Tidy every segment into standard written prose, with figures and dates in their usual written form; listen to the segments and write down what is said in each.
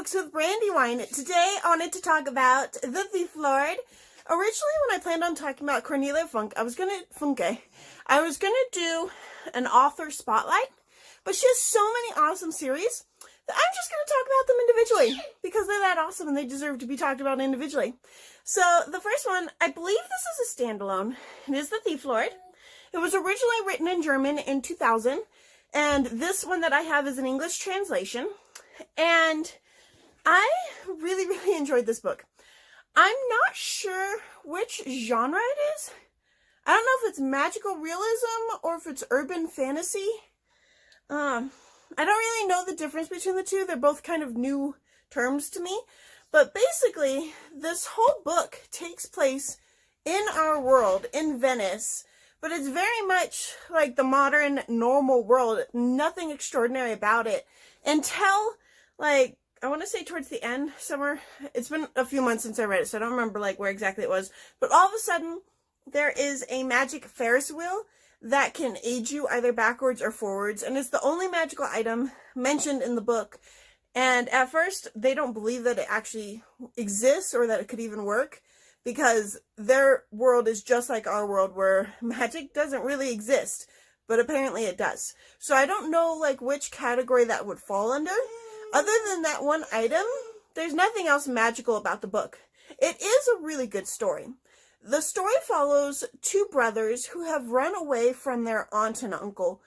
Books with Brandywine. Today I wanted to talk about The Thief Lord. Originally, when I planned on talking about Cornelia Funke, I was gonna do an author spotlight, but she has so many awesome series that I'm just gonna talk about them individually because they're that awesome and they deserve to be talked about individually. So the first one, I believe this is a standalone. It is The Thief Lord. It was originally written in German in 2000, and this one that I have is an English translation. And I really enjoyed this book. I'm not sure which genre it is. I don't know if it's magical realism or if it's urban fantasy. I don't really know the difference between the two. They're both kind of new terms to me. But basically, this whole book takes place in our world, in Venice. But it's very much like the modern, normal world. Nothing extraordinary about it. Until, like, I want to say towards the end, somewhere. It's been a few months since I read it, so I don't remember, like, where exactly it was. But all of a sudden, there is a magic Ferris wheel that can aid you either backwards or forwards. And it's the only magical item mentioned in the book. And at first, they don't believe that it actually exists or that it could even work, because their world is just like our world where magic doesn't really exist, but apparently it does. So I don't know, like, which category that would fall under. Other than that one item, there's nothing else magical about the book. It is a really good story. The story follows two brothers who have run away from their aunt and uncle.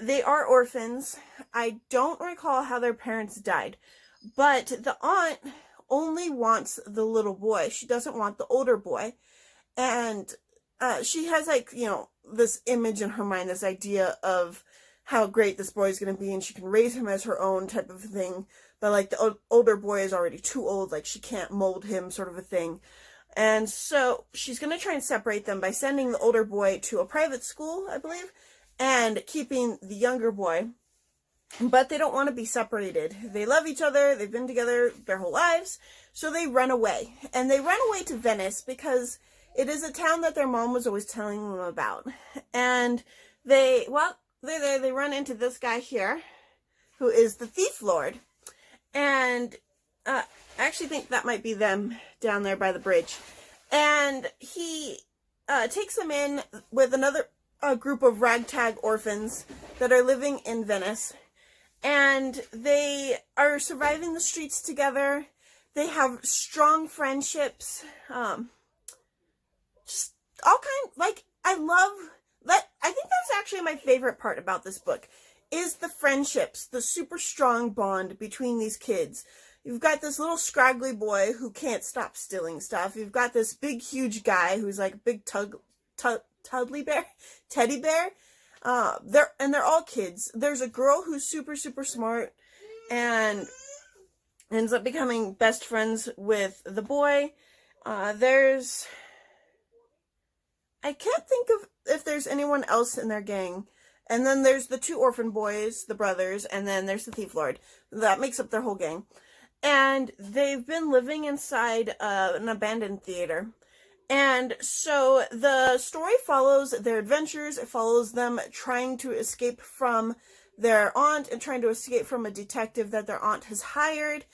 They are orphans. I don't recall how their parents died, but the aunt only wants the little boy. She doesn't want the older boy. And she has, like, you know, this image in her mind, this idea of how great this boy is going to be, and she can raise him as her own type of thing. But, like, the older boy is already too old, like, she can't mold him, sort of a thing. And so she's going to try and separate them by sending the older boy to a private school, I believe, and keeping the younger boy. But they don't want to be separated. They love each other. They've been together their whole lives. So they run away. And they run away to Venice because it is a town that their mom was always telling them about. And they're there. They run into this guy here, who is the Thief Lord. And I actually think that might be them down there by the bridge. And he takes them in with another group of ragtag orphans that are living in Venice. And they are surviving the streets together. They have strong friendships. Just all kind, like, I love that. I think that's actually my favorite part about this book, is the friendships, the super strong bond between these kids. You've got this little scraggly boy who can't stop stealing stuff. You've got this big, huge guy who's like a big teddy bear. They're all kids. There's a girl who's super smart and ends up becoming best friends with the boy. I can't think of if there's anyone else in their gang. And then there's the two orphan boys, the brothers, and then there's the Thief Lord. That makes up their whole gang. And they've been living inside an abandoned theater. And so the story follows their adventures. It follows them trying to escape from their aunt and trying to escape from a detective that their aunt has hired.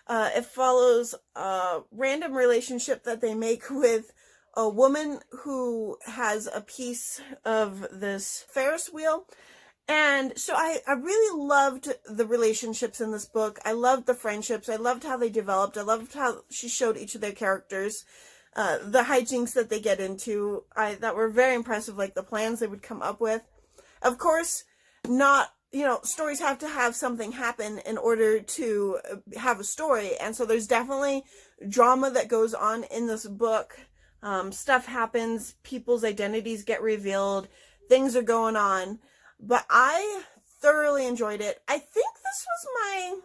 It follows a random relationship that they make with a woman who has a piece of this Ferris wheel. And so I really loved the relationships in this book. I loved the friendships. I loved how they developed. I loved how she showed each of their characters. The hijinks that they get into, that were very impressive, like the plans they would come up with. Of course, stories have to have something happen in order to have a story. And so there's definitely drama that goes on in this book. Stuff happens, people's identities get revealed, things are going on. But I thoroughly enjoyed it. I think this was my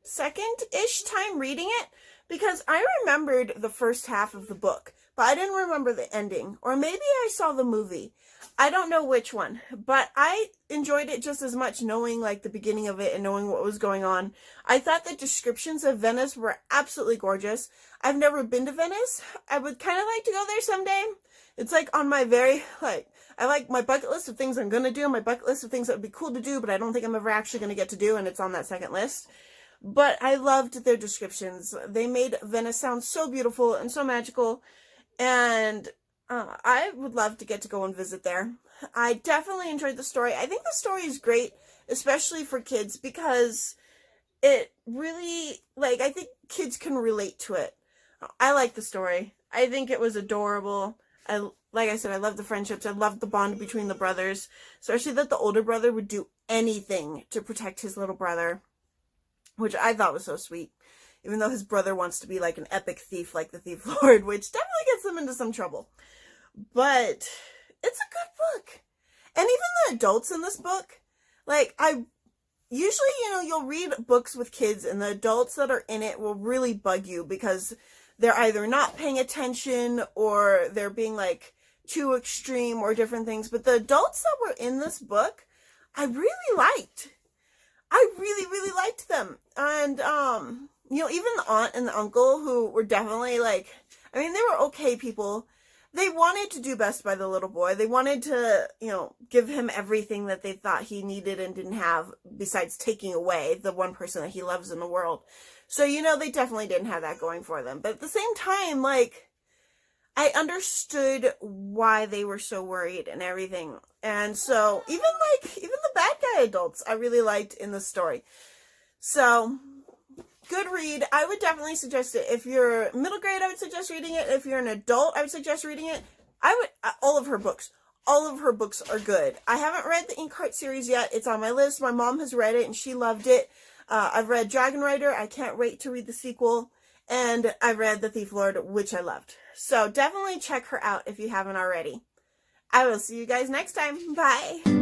second-ish time reading it, because I remembered the first half of the book, but I didn't remember the ending. Or maybe I saw the movie. I don't know which one, but I enjoyed it just as much knowing, like, the beginning of it and knowing what was going on. I thought the descriptions of Venice were absolutely gorgeous. I've never been to Venice. I would kind of like to go there someday. It's, like, on my very, like, I like my bucket list of things I'm going to do, my bucket list of things that would be cool to do, but I don't think I'm ever actually going to get to do, and it's on that second list. but I loved their descriptions. They made Venice sound so beautiful and so magical, and I would love to get to go and visit there. I definitely enjoyed the story. I think the story is great, especially for kids, because it really, like, I think kids can relate to it. I like the story. I think it was adorable. Like I said, I love the friendships. I love the bond between the brothers, especially that the older brother would do anything to protect his little brother, which I thought was so sweet. Even though his brother wants to be like an epic thief like the Thief Lord, which definitely gets them into some trouble. But it's a good book. And even the adults in this book, like, usually, you'll read books with kids and the adults that are in it will really bug you because they're either not paying attention or they're being like too extreme or different things. But the adults that were in this book, I really liked. I really, really liked them. And, even the aunt and the uncle, who were definitely like, I mean, they were okay people. They wanted to do best by the little boy. They wanted to, give him everything that they thought he needed and didn't have, besides taking away the one person that he loves in the world. So, they definitely didn't have that going for them. But at the same time, like, I understood why they were so worried and everything. And so, even the bad guy adults, I really liked in the story. So, good read. I would definitely suggest it. If you're middle grade, I would suggest reading it. If you're an adult, I would suggest reading it. All of her books are good. I haven't read the Inkheart series yet. It's on my list. My mom has read it and she loved it. I've read Dragon Rider. I can't wait to read the sequel. And I read The Thief Lord, which I loved. So definitely check her out if you haven't already. I will see you guys next time. Bye.